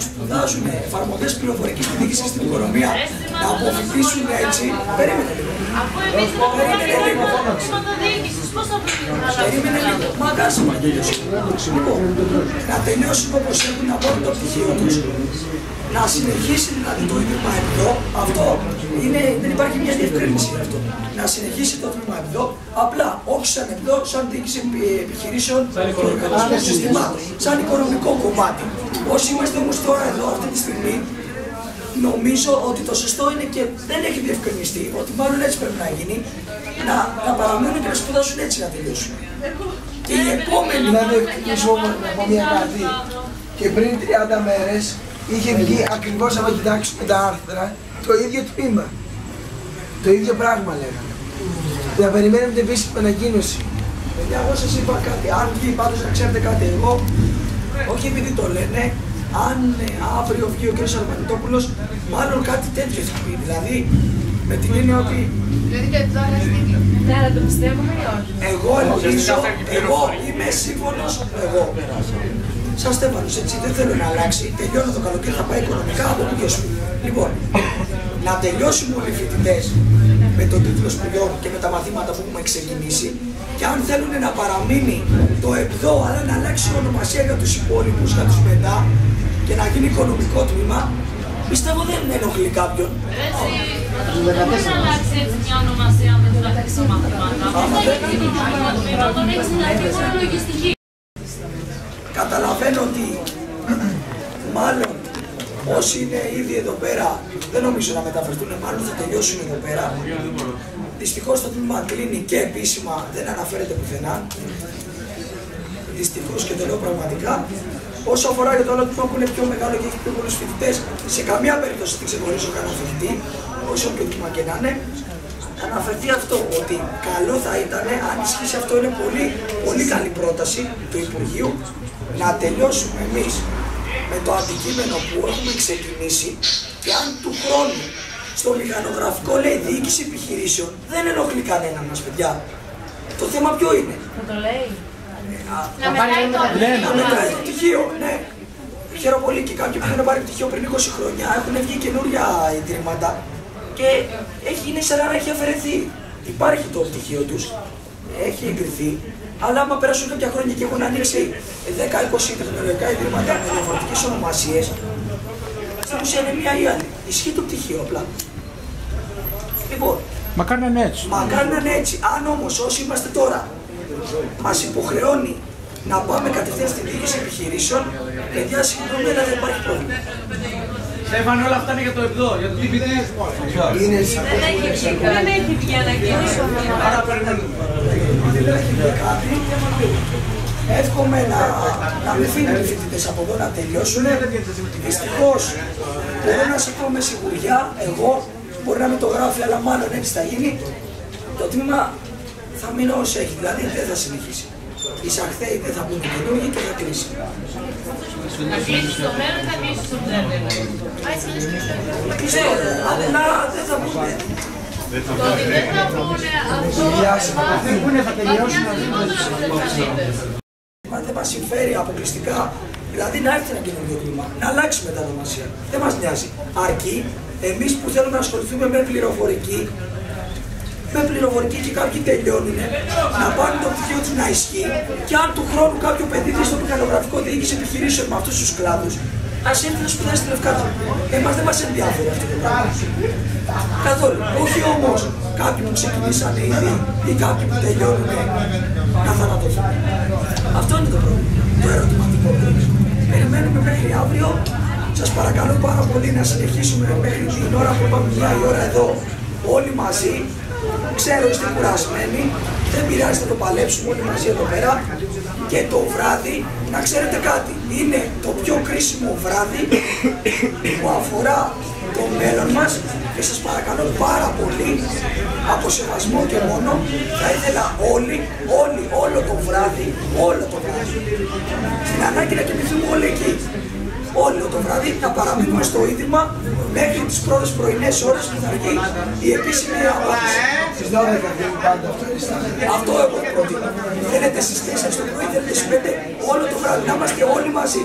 σπουδάζουν εφαρμογές πληροφορικής και διοίκησης στην οικονομία να αποφοιτήσουν έτσι. Περίμενε λίγο. Αφού εμείς δεν έχουμε χρηματοδιοίκησης, πώς θα το Περίμενε λίγο. Μαγκάσαμε να τελειώσουν. Λοιπόν, να τελειώσουν όπως έχουν να πάρουν το πτυχίο τους, να συνεχίσει δηλαδή το ίδρυμα εδώ, αυτό είναι, δεν υπάρχει μια διευκρίνηση γι' αυτό. Να συνεχίσει το ίδρυμα εδώ, απλά όχι σαν εδώ, σαν διοίκηση επιχειρήσεων και οργανισμών συστημάτων, σαν οικονομικό κομμάτι. Όσοι είμαστε όμως τώρα εδώ αυτή τη στιγμή, νομίζω ότι το σωστό είναι και δεν έχει διευκρινιστεί, ότι μάλλον έτσι πρέπει να γίνει, να παραμείνουν και να σπουδάσουν έτσι να τελειώσουν. Και οι επόμενοι... Να διευκρινίσω να πω μια κάτι. Και πριν 30 μέρες είχε βγει ακριβώς, άμα κοιτάξουμε τα άρθρα, το ίδιο τμήμα. Το ίδιο πράγμα λέγανε. Να περιμένουμε την επίσημη ανακοίνωση. Παιδιά, εγώ σας είπα κάτι. Αν βγει, πάντως να ξέρετε κάτι, εγώ, όχι επειδή το λένε, αν αύριο βγει ο κ. Αρμανιτόπουλος, μάλλον κάτι τέτοιο θα πει. Δηλαδή, με την έννοια ότι. Ναι, αλλά το πιστεύουμε ή όχι. Εγώ ελπίζω, εγώ είμαι σύμφωνος, εγώ. Σαν Στέφανος, έτσι, δεν θέλω να αλλάξει. Τελειώνω το καλοκαίρι, θα πάει οικονομικά από εκεί και σου. Λοιπόν, να τελειώσουν όλοι οι φοιτητές με τον τίτλο σπουδών και με τα μαθήματα που έχουμε ξεκινήσει, και αν θέλουν να παραμείνει το ΕΠΔΟ, αλλά να αλλάξει η ονομασία για τους υπόλοιπους, για τους μετά, και να γίνει οικονομικό τμήμα, πιστεύω δεν ενοχλεί κάποιον. Δεν μπορεί να αλλάξει έτσι μια ονομασία με την αλλάξει τα μαθήματα. Αυτό δεν είναι το τμήμα, τον έχει να πει μόνο λογιστική. Καταλαβαίνω ότι μάλλον όσοι είναι ήδη εδώ πέρα δεν νομίζω να μεταφερθούν, μάλλον θα τελειώσουν εδώ πέρα. Δυστυχώς το τμήμα κλείνει και επίσημα δεν αναφέρεται πουθενά. Δυστυχώς, και το λέω πραγματικά. Όσο αφορά για το άλλο τμήμα που είναι πιο μεγάλο και έχει πιο πολλούς φοιτητές, σε καμία περίπτωση δεν ξεχωρίζω κανένα φοιτητή, όσο ποιο τμήμα και να είναι. Αναφερθεί αυτό, ότι καλό θα ήταν, αν ισχύσει αυτό, είναι πολύ, πολύ καλή πρόταση του Υπουργείου, να τελειώσουμε εμείς με το αντικείμενο που έχουμε ξεκινήσει, και αν του χρόνου στο μηχανογραφικό λέει διοίκηση επιχειρήσεων, δεν ενοχλεί κανένα μας, παιδιά. Το θέμα ποιο είναι? Θα το λέει. Να μετράει το πτυχίο, ναι. Χαίρομαι πολύ, και κάποιοι που έχουν πάρει πτυχίο πριν 20 χρόνια έχουν βγει καινούρια ιδρύματα και είναι σαν να έχει αφαιρεθεί. Υπάρχει το πτυχίο τους, έχει εγκριθεί, αλλά άμα περάσουν κάποια χρόνια και έχουν ανοίξει 10-20 τεχνολογικά ιδρύματα με διαφορετικές ονομασίες, στην ουσία είναι μία ή άλλη. Ισχύει το πτυχίο απλά. Λοιπόν, μα κάνανε έτσι. Μα κάνανε έτσι. Αν όμως όσοι είμαστε τώρα μας υποχρεώνει να πάμε κατευθείαν στην διοίκηση επιχειρήσεων, παιδιά, συγγνώμη, αλλά δεν υπάρχει πρόβλημα. Στέφανε, όλα αυτά είναι για το ΕΠΔΟ, για το TPT. Δεν έχει βγει ανακοίνωση. Άρα περιμένουμε. Δεν έχει βγει κάτι. Εύχομαι να μην φύγουν οι φοιτητές από εδώ να τελειώσουν. Δυστυχώς, μπορώ να σας πω με σιγουριά, εγώ, μπορεί να μην το γράφει, αλλά μάλλον έτσι θα γίνει, το τμήμα θα μείνω όσο έχει, δηλαδή δεν θα συνεχίσει. Οι Σαχθέοι δεν θα μπουν καινούργοι και θα κλείσει. Θα κλείσει το μέλλον ή θα κλείσει το τέλος? Θα κλείσει το μέλλον, αλλά δεν θα μπουν. Το ότι δεν θα μπουν αυτό θα τελειώσουν να Μα δεν μας συμφέρει αποκλειστικά, δηλαδή να έρθει ένα καινούργιο τμήμα, να αλλάξει μετανομασία. Δεν μας νοιάζει. Αρκεί εμείς που θέλουμε να ασχοληθούμε με πληροφορική, και κάποιοι τελειώνουν, να πάρουν το πτυχίο τους να ισχύει, και αν του χρόνου κάποιο παιδί δει στο μηχανογραφικό διοίκηση επιχειρήσεων με αυτούς τους κλάδους, ας έρθει να σπουδάσει στην Λευκάδα. Εμάς δεν μας ενδιαφέρει αυτό το πράγμα. Καθόλου. Όχι όμως κάποιοι που ξεκινήσαν ήδη ή κάποιοι που τελειώνουν να θανατωθούν. Αυτό είναι το πρόβλημα. Το ερωτηματικό. Περιμένουμε μέχρι αύριο. Σας παρακαλώ πάρα πολύ να συνεχίσουμε μέχρι την ώρα που πάμε μια η ώρα εδώ όλοι μαζί. Ξέρω είστε κουρασμένοι, δεν πειράζει, θα το παλέψουμε όλοι μαζί εδώ πέρα, και το βράδυ να ξέρετε κάτι, είναι το πιο κρίσιμο βράδυ που αφορά το μέλλον μας, και σας παρακαλώ πάρα πολύ, από σεβασμό και μόνο, θα ήθελα όλο το βράδυ, στην ανάγκη να κοιμηθούμε όλοι εκεί. Όλο το βράδυ να παραμείνουμε στο ίδρυμα μέχρι τις πρώτες πρωινές ώρες που θα βγει η επίσημη απάντηση. Στις 12 βγαίνει πάντα Αυτό εγώ προτείνω. Θέλετε στις 4 το πρωί, θέλετε στις 5, όλο το βράδυ να είμαστε όλοι μαζί.